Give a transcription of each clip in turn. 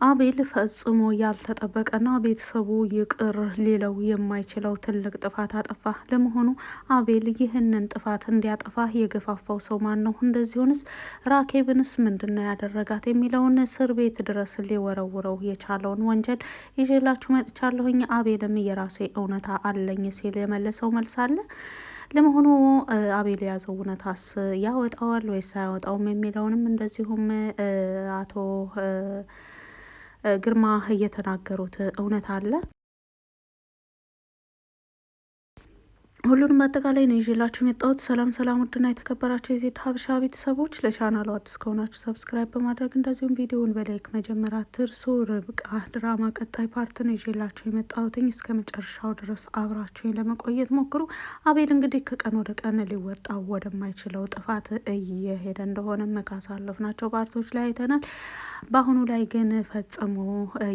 አቤል ፈጽሞ ያልተጠበቀና ቤተሰቡ ይቅር ሊለው የማይችለው ትልቅ ጥፋት አጠፋ። ለመሆኑ አቤል ይህንን ጥፋት እንዲያጠፋ የገፋፋው ሰው ማን ነው? እንደዚሁንስ ራኬብንስ ምንድነው ያደረጋት የሚለውን እስር ቤት ድረስ ሊወረውረው የቻለውን ወንጀል ይዤላችሁ መጥቻለሁኝ። አቤልም የራሴ እውነታ አለኝ ሲል የመለሰው መልስ አለ። ለመሆኑ አቤል የያዘው እውነታስ ያወጣዋል ወይስ አያወጣውም የሚለውንም እንደዚሁም አቶ ግርማ እየተናገሩት እውነት አለ። ሁሉንም አጠቃላይ ነው ይዤላችሁ የመጣሁት። ሰላም ሰላም፣ ውድና የተከበራችሁ የዜድ ሀበሻ ቤተሰቦች ለቻናሉ አዲስ ከሆናችሁ ሰብስክራይብ በማድረግ እንደዚሁም ቪዲዮውን በላይክ መጀመር አትርሱ። ርብቃ ድራማ ቀጣይ ፓርት ነው ይዤላችሁ የመጣሁትኝ። እስከ መጨረሻው ድረስ አብራችሁኝ ለመቆየት ሞክሩ። አቤል እንግዲህ ከቀን ወደ ቀን ሊወጣው ወደማይችለው ጥፋት እየሄደ እንደሆነ ካሳለፍናቸው ፓርቶች ላይ አይተናል። በአሁኑ ላይ ግን ፈጽሞ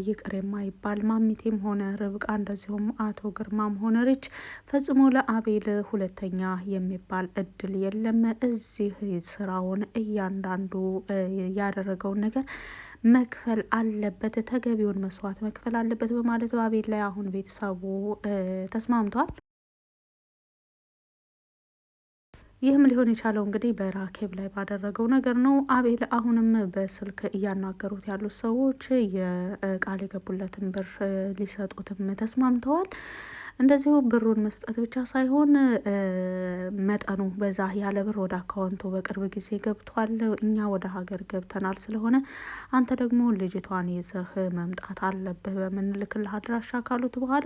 ይቅር የማይባል ማሚቴም ሆነ ርብቃ እንደዚሁም አቶ ግርማም ሆነ ሪች ፈጽሞ አቤል ሁለተኛ የሚባል እድል የለም። እዚህ ስራውን እያንዳንዱ ያደረገውን ነገር መክፈል አለበት፣ ተገቢውን መስዋዕት መክፈል አለበት በማለት በአቤል ላይ አሁን ቤተሰቡ ተስማምቷል። ይህም ሊሆን የቻለው እንግዲህ በራኬብ ላይ ባደረገው ነገር ነው። አቤል አሁንም በስልክ እያናገሩት ያሉት ሰዎች የቃል የገቡለትን ብር ሊሰጡትም ተስማምተዋል። እንደዚሁ ብሩን መስጠት ብቻ ሳይሆን መጠኑ በዛ ያለ ብር ወደ አካውንቱ በቅርብ ጊዜ ገብቷል፣ እኛ ወደ ሀገር ገብተናል፣ ስለሆነ አንተ ደግሞ ልጅቷን ይዘህ መምጣት አለብህ በምንልክልህ አድራሻ ካሉት በኋላ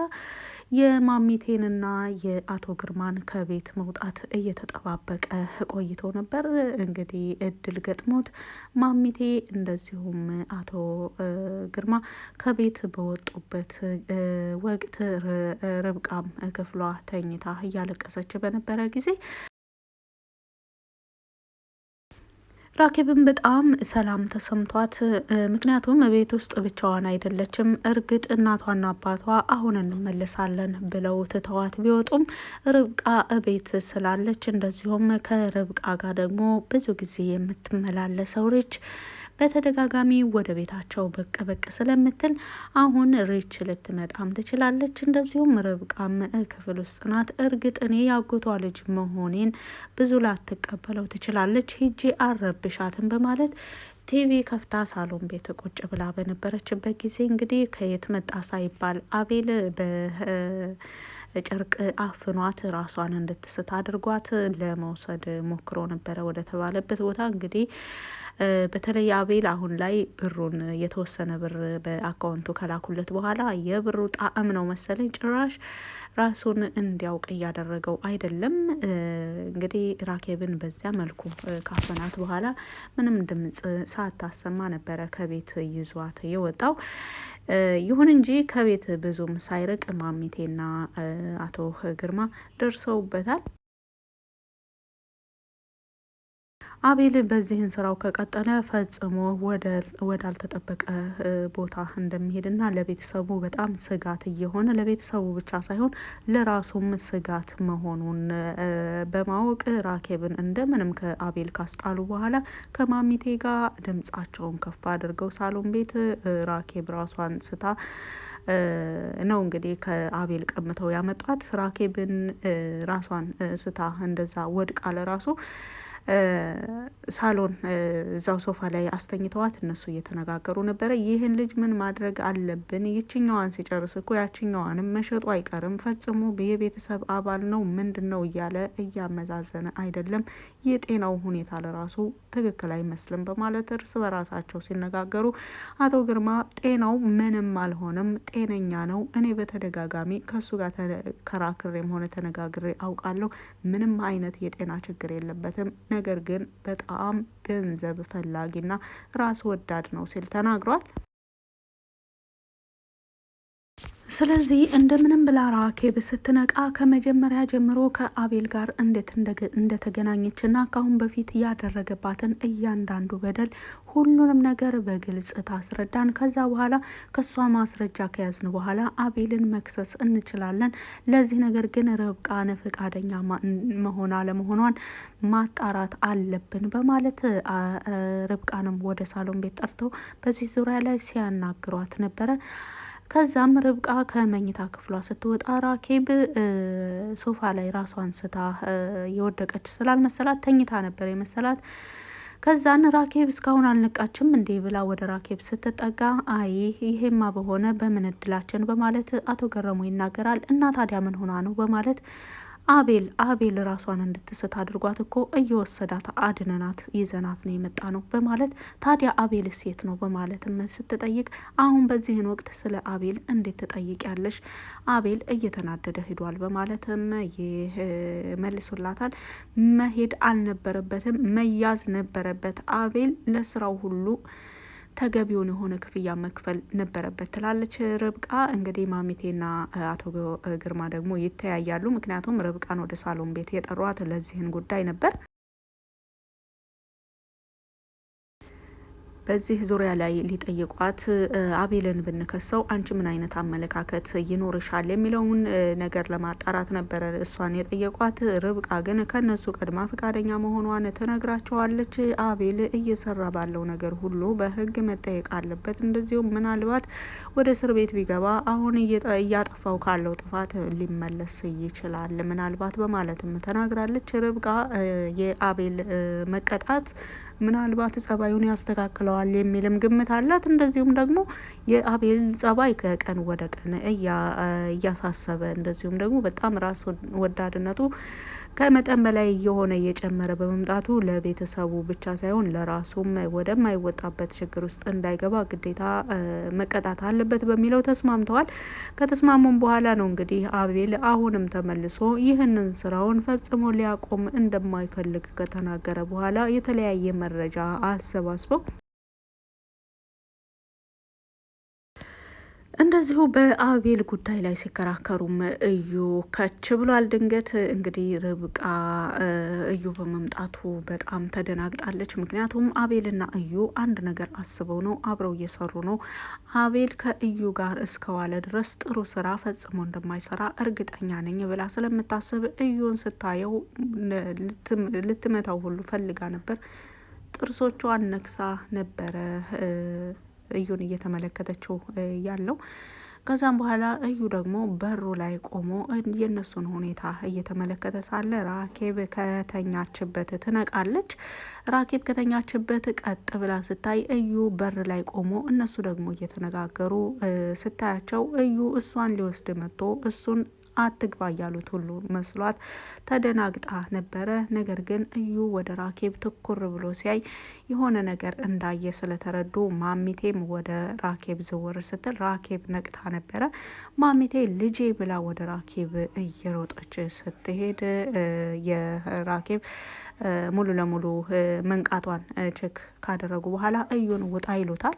የማሚቴንና የአቶ ግርማን ከቤት መውጣት እየተጠባበቀ ቆይቶ ነበር። እንግዲህ እድል ገጥሞት ማሚቴ እንደዚሁም አቶ ግርማ ከቤት በወጡበት ወቅት ርብቃም ክፍሏ ተኝታ እያለቀሰች በነበረ ጊዜ ራኬብን በጣም ሰላም ተሰምቷት፣ ምክንያቱም ቤት ውስጥ ብቻዋን አይደለችም። እርግጥ እናቷና አባቷ አሁን እንመለሳለን ብለው ትተዋት ቢወጡም ርብቃ ቤት ስላለች እንደዚሁም ከርብቃ ጋር ደግሞ ብዙ ጊዜ የምትመላለሰው ሪች በተደጋጋሚ ወደ ቤታቸው ብቅ ብቅ ስለምትል አሁን ሪች ልትመጣም ትችላለች። እንደዚሁም ርብቃም ክፍል ውስጥ ናት። እርግጥ እኔ ያጎቷ ልጅ መሆኔን ብዙ ላትቀበለው ትችላለች፣ ሂጄ አረብሻትን በማለት ቲቪ ከፍታ ሳሎን ቤት ቁጭ ብላ በነበረችበት ጊዜ እንግዲህ ከየት መጣ ሳይባል አቤል ጨርቅ አፍኗት ራሷን እንድትስት አድርጓት ለመውሰድ ሞክሮ ነበረ ወደ ተባለበት ቦታ። እንግዲህ በተለይ አቤል አሁን ላይ ብሩን የተወሰነ ብር በአካውንቱ ከላኩለት በኋላ የብሩ ጣዕም ነው መሰለኝ ጭራሽ ራሱን እንዲያውቅ እያደረገው አይደለም። እንግዲህ ራኬብን በዚያ መልኩ ካፈናት በኋላ ምንም ድምጽ ሳታሰማ ነበረ ከቤት ይዟት የወጣው። ይሁን እንጂ ከቤት ብዙም ሳይርቅ ማሚቴና አቶ ግርማ ደርሰውበታል። አቤል በዚህን ስራው ከቀጠለ ፈጽሞ ወዳልተጠበቀ ቦታ እንደሚሄድና ለቤተሰቡ በጣም ስጋት እየሆነ ለቤተሰቡ ብቻ ሳይሆን ለራሱም ስጋት መሆኑን በማወቅ ራኬብን እንደምንም ከአቤል ካስጣሉ በኋላ ከማሚቴ ጋር ድምጻቸውን ከፍ አድርገው ሳሎን ቤት ራኬብ ራሷን ስታ ነው እንግዲህ ከአቤል ቀምተው ያመጧት። ራኬብን ራሷን ስታ እንደዛ ወድቃ ለራሱ ሳሎን እዛው ሶፋ ላይ አስተኝተዋት እነሱ እየተነጋገሩ ነበረ። ይህን ልጅ ምን ማድረግ አለብን? ይችኛዋን ሲጨርስ እኮ ያችኛዋንም መሸጡ አይቀርም፣ ፈጽሞ የቤተሰብ አባል ነው፣ ምንድን ነው እያለ እያመዛዘነ አይደለም፣ የጤናው ሁኔታ ለራሱ ትክክል አይመስልም በማለት እርስ በራሳቸው ሲነጋገሩ አቶ ግርማ ጤናው ምንም አልሆነም፣ ጤነኛ ነው፣ እኔ በተደጋጋሚ ከሱ ጋር ተከራክሬም ሆነ ተነጋግሬ አውቃለሁ፣ ምንም አይነት የጤና ችግር የለበትም፣ ነገር ግን በጣም ገንዘብ ፈላጊና ራስ ወዳድ ነው ሲል ተናግሯል። ስለዚህ እንደምንም ብላ ራኬብ ስትነቃ ከመጀመሪያ ጀምሮ ከአቤል ጋር እንዴት እንደተገናኘችና ከአሁን በፊት ያደረገባትን እያንዳንዱ በደል ሁሉንም ነገር በግልጽ ታስረዳን። ከዛ በኋላ ከሷ ማስረጃ ከያዝን በኋላ አቤልን መክሰስ እንችላለን። ለዚህ ነገር ግን ርብቃን ፈቃደኛ መሆን አለመሆኗን ማጣራት አለብን በማለት ርብቃንም ወደ ሳሎን ቤት ጠርተው በዚህ ዙሪያ ላይ ሲያናግሯት ነበረ። ከዛም ርብቃ ከመኝታ ክፍሏ ስትወጣ ራኬብ ሶፋ ላይ ራሷን ስታ የወደቀች ስላልመሰላት ተኝታ ነበር የመሰላት። ከዛን ራኬብ እስካሁን አልነቃችም እንዴ ብላ ወደ ራኬብ ስትጠጋ አይ ይሄማ በሆነ በምን እድላችን በማለት አቶ ገረሙ ይናገራል። እና ታዲያ ምን ሆና ነው በማለት አቤል ራሷን እንድትስት አድርጓት እኮ እየወሰዳት አድነናት ይዘናት ነው የመጣ ነው በማለት ታዲያ አቤል ሴት ነው በማለትም ስትጠይቅ አሁን በዚህን ወቅት ስለ አቤል እንዴት ትጠይቂያለሽ? አቤል እየተናደደ ሂዷል በማለትም ይመልሱላታል። መሄድ አልነበረበትም መያዝ ነበረበት። አቤል ለስራው ሁሉ ተገቢውን የሆነ ክፍያ መክፈል ነበረበት ትላለች ርብቃ። እንግዲህ ማሚቴና አቶ ግርማ ደግሞ ይተያያሉ። ምክንያቱም ርብቃን ወደ ሳሎን ቤት የጠሯት ለዚህን ጉዳይ ነበር። በዚህ ዙሪያ ላይ ሊጠይቋት አቤልን ብንከሰው አንቺ ምን አይነት አመለካከት ይኖርሻል የሚለውን ነገር ለማጣራት ነበረ እሷን የጠየቋት። ርብቃ ግን ከነሱ ቀድማ ፈቃደኛ መሆኗን ትነግራቸዋለች። አቤል እየሰራ ባለው ነገር ሁሉ በሕግ መጠየቅ አለበት። እንደዚሁም ምናልባት ወደ እስር ቤት ቢገባ አሁን እያጠፋው ካለው ጥፋት ሊመለስ ይችላል ምናልባት በማለትም ተናግራለች። ርብቃ የአቤል መቀጣት ምናልባት ጸባዩን ያስተካክለዋል የሚልም ግምት አላት። እንደዚሁም ደግሞ የአቤል ጸባይ ከቀን ወደ ቀን እያሳሰበ እንደዚሁም ደግሞ በጣም ራስ ወዳድነቱ ከመጠን በላይ እየሆነ እየጨመረ በመምጣቱ ለቤተሰቡ ብቻ ሳይሆን ለራሱም ወደማይወጣበት ችግር ውስጥ እንዳይገባ ግዴታ መቀጣት አለበት በሚለው ተስማምተዋል። ከተስማሙም በኋላ ነው እንግዲህ አቤል አሁንም ተመልሶ ይህንን ስራውን ፈጽሞ ሊያቆም እንደማይፈልግ ከተናገረ በኋላ የተለያየ መረጃ አሰባስበው እንደዚሁ በአቤል ጉዳይ ላይ ሲከራከሩም እዩ ከች ብሏል። ድንገት እንግዲህ ርብቃ እዩ በመምጣቱ በጣም ተደናግጣለች። ምክንያቱም አቤልና እዩ አንድ ነገር አስበው ነው፣ አብረው እየሰሩ ነው። አቤል ከእዩ ጋር እስከዋለ ድረስ ጥሩ ስራ ፈጽሞ እንደማይሰራ እርግጠኛ ነኝ ብላ ስለምታስብ እዩን ስታየው ልትመታው ሁሉ ፈልጋ ነበር። ጥርሶቿን ነክሳ ነበረ እዩን እየተመለከተችው ያለው። ከዛም በኋላ እዩ ደግሞ በሩ ላይ ቆሞ የነሱን ሁኔታ እየተመለከተ ሳለ ራኬብ ከተኛችበት ትነቃለች። ራኬብ ከተኛችበት ቀጥ ብላ ስታይ እዩ በር ላይ ቆሞ እነሱ ደግሞ እየተነጋገሩ ስታያቸው እዩ እሷን ሊወስድ መጥቶ እሱን አትግባ እያሉት ሁሉ መስሏት ተደናግጣ ነበረ። ነገር ግን እዩ ወደ ራኬብ ትኩር ብሎ ሲያይ የሆነ ነገር እንዳየ ስለተረዱ ማሚቴም ወደ ራኬብ ዝውር ስትል ራኬብ ነቅታ ነበረ። ማሚቴ ልጄ ብላ ወደ ራኬብ እየሮጠች ስትሄድ የራኬብ ሙሉ ለሙሉ መንቃቷን ቼክ ካደረጉ በኋላ እዩን ውጣ ይሉታል።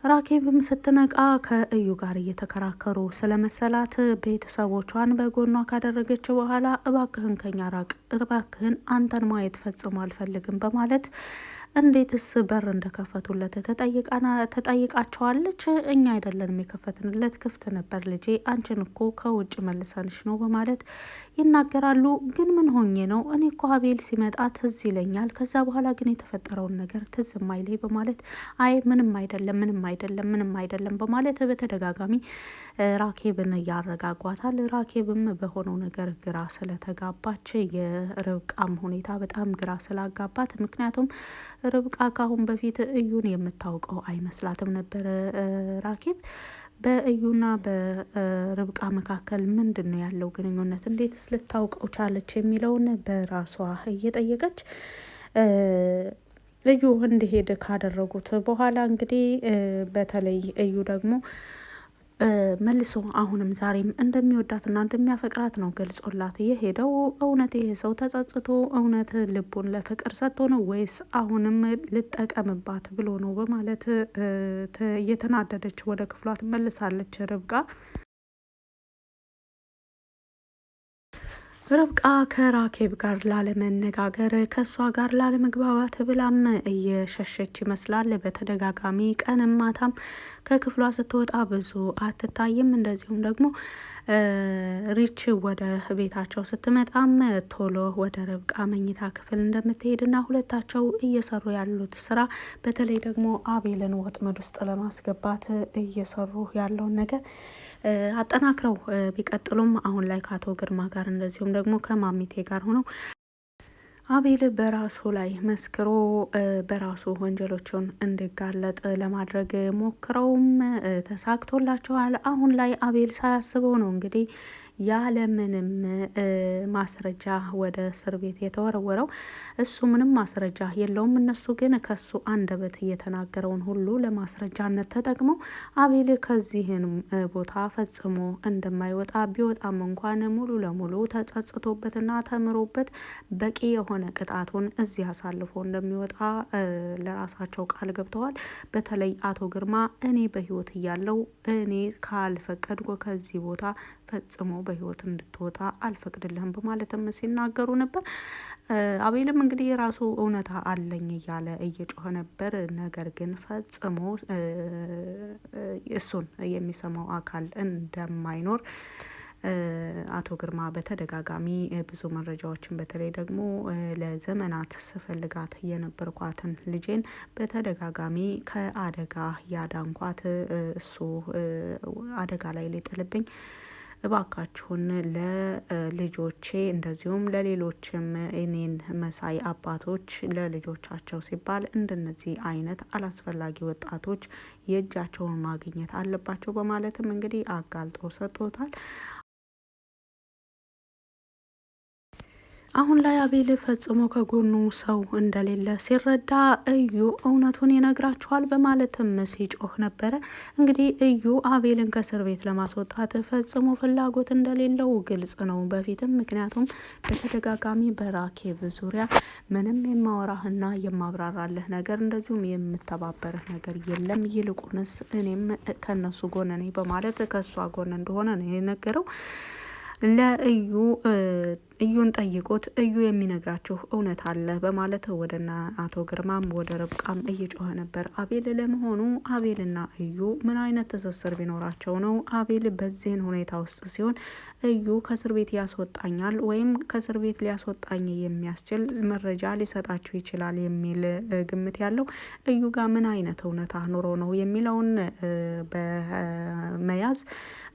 ራኬብም ስትነቃ ከእዩ ጋር እየተከራከሩ ስለመሰላት ቤተሰቦቿን በጎኗ ካደረገች በኋላ እባክህን ከኛ ራቅ፣ እባክህን አንተን ማየት ፈጽሞ አልፈልግም በማለት እንዴትስ በር እንደከፈቱለት ተጠይቃቸዋለች። እኛ አይደለንም የከፈትንለት ክፍት ነበር ልጄ፣ አንቺን እኮ ከውጭ መልሰንሽ ነው በማለት ይናገራሉ። ግን ምን ሆኜ ነው? እኔ እኮ አቤል ሲመጣ ትዝ ይለኛል፣ ከዛ በኋላ ግን የተፈጠረውን ነገር ትዝ ማይለኝ በማለት አይ ምንም አይደለም ምንም አይደለም በማለት በተደጋጋሚ ራኬብን ያረጋጓታል። ራኬብም በሆነው ነገር ግራ ስለተጋባች የርብቃም ሁኔታ በጣም ግራ ስላጋባት፣ ምክንያቱም ርብቃ ካሁን በፊት እዩን የምታውቀው አይመስላትም ነበረ። ራኬብ በእዩና በርብቃ መካከል ምንድን ነው ያለው ግንኙነት፣ እንዴትስ ልታውቀው ቻለች የሚለውን በራሷ እየጠየቀች እዩ እንዲሄድ ካደረጉት በኋላ እንግዲህ በተለይ እዩ ደግሞ መልሶ አሁንም ዛሬም እንደሚወዳትና እንደሚያፈቅራት ነው ገልጾላት የሄደው። እውነት ይሄ ሰው ተጸጽቶ እውነት ልቡን ለፍቅር ሰጥቶ ነው ወይስ አሁንም ልጠቀምባት ብሎ ነው በማለት እየተናደደች ወደ ክፍሏ ትመልሳለች ርብቃ። ርብቃ ከራኬብ ጋር ላለመነጋገር ከእሷ ጋር ላለመግባባት ብላም እየሸሸች ይመስላል። በተደጋጋሚ ቀንም ማታም ከክፍሏ ስትወጣ ብዙ አትታይም። እንደዚሁም ደግሞ ሪች ወደ ቤታቸው ስትመጣም ቶሎ ወደ ርብቃ መኝታ ክፍል እንደምትሄድና ሁለታቸው እየሰሩ ያሉት ስራ በተለይ ደግሞ አቤልን ወጥመድ ውስጥ ለማስገባት እየሰሩ ያለውን ነገር አጠናክረው ቢቀጥሉም አሁን ላይ ከአቶ ግርማ ጋር እንደዚሁም ደግሞ ከማሚቴ ጋር ሆነው አቤል በራሱ ላይ መስክሮ በራሱ ወንጀሎቹን እንዲጋለጥ ለማድረግ ሞክረውም ተሳክቶላቸዋል። አሁን ላይ አቤል ሳያስበው ነው እንግዲህ ያለምንም ማስረጃ ወደ እስር ቤት የተወረወረው። እሱ ምንም ማስረጃ የለውም። እነሱ ግን ከሱ አንደበት እየተናገረውን ሁሉ ለማስረጃነት ተጠቅመው አቤል ከዚህን ቦታ ፈጽሞ እንደማይወጣ ቢወጣም እንኳን ሙሉ ለሙሉ ተጸጽቶበትና ተምሮበት በቂ የሆነ ቅጣቱን እዚህ አሳልፎ እንደሚወጣ ለራሳቸው ቃል ገብተዋል። በተለይ አቶ ግርማ እኔ በህይወት እያለው እኔ ካልፈቀድኩ ከዚህ ቦታ ፈጽሞ በህይወት እንድትወጣ አልፈቅድልህም በማለትም ሲናገሩ ነበር። አቤልም እንግዲህ የራሱ እውነታ አለኝ እያለ እየጮኸ ነበር። ነገር ግን ፈጽሞ እሱን የሚሰማው አካል እንደማይኖር አቶ ግርማ በተደጋጋሚ ብዙ መረጃዎችን በተለይ ደግሞ ለዘመናት ስፈልጋት የነበርኳትን ልጄን በተደጋጋሚ ከአደጋ ያዳንኳት እሱ አደጋ ላይ ሊጥልብኝ እባካችሁን ለልጆቼ እንደዚሁም ለሌሎችም እኔን መሳይ አባቶች ለልጆቻቸው ሲባል እንደነዚህ አይነት አላስፈላጊ ወጣቶች የእጃቸውን ማግኘት አለባቸው በማለትም እንግዲህ አጋልጦ ሰጥቶታል። አሁን ላይ አቤል ፈጽሞ ከጎኑ ሰው እንደሌለ ሲረዳ እዩ እውነቱን ይነግራችኋል በማለትም ሲጮህ ነበረ። እንግዲህ እዩ አቤልን ከእስር ቤት ለማስወጣት ፈጽሞ ፍላጎት እንደሌለው ግልጽ ነው በፊትም። ምክንያቱም በተደጋጋሚ በራኬብ ዙሪያ ምንም የማወራህና የማብራራለህ ነገር እንደዚሁም የምተባበርህ ነገር የለም፣ ይልቁንስ እኔም ከነሱ ጎን ነኝ በማለት ከእሷ ጎን እንደሆነ ነው የነገረው። ለእዩ እዩን ጠይቆት እዩ የሚነግራችሁ እውነት አለ በማለት ወደና አቶ ግርማም ወደ ርብቃም እየጮኸ ነበር። አቤል ለመሆኑ አቤልና እዩ ምን አይነት ትስስር ቢኖራቸው ነው አቤል በዚህን ሁኔታ ውስጥ ሲሆን እዩ ከእስር ቤት ያስወጣኛል ወይም ከእስር ቤት ሊያስወጣኝ የሚያስችል መረጃ ሊሰጣችሁ ይችላል የሚል ግምት ያለው እዩ ጋር ምን አይነት እውነታ ኑሮ ነው የሚለውን በመያዝ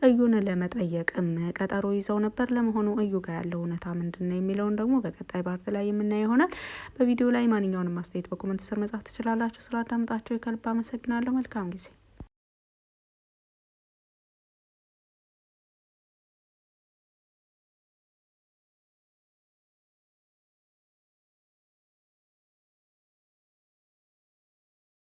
እዩን ለመጠየቅም ቀጠሮ ይዘው ነበር። ለመሆኑ እዩ ጋር ያለው እውነታ ምንድነው የሚለውን ደግሞ በቀጣይ ፓርት ላይ የምናየው ይሆናል። በቪዲዮ ላይ ማንኛውንም አስተያየት በኮሜንት ስር መጻፍ ትችላላችሁ። ስላዳመጣችሁ ከልብ አመሰግናለሁ። መልካም ጊዜ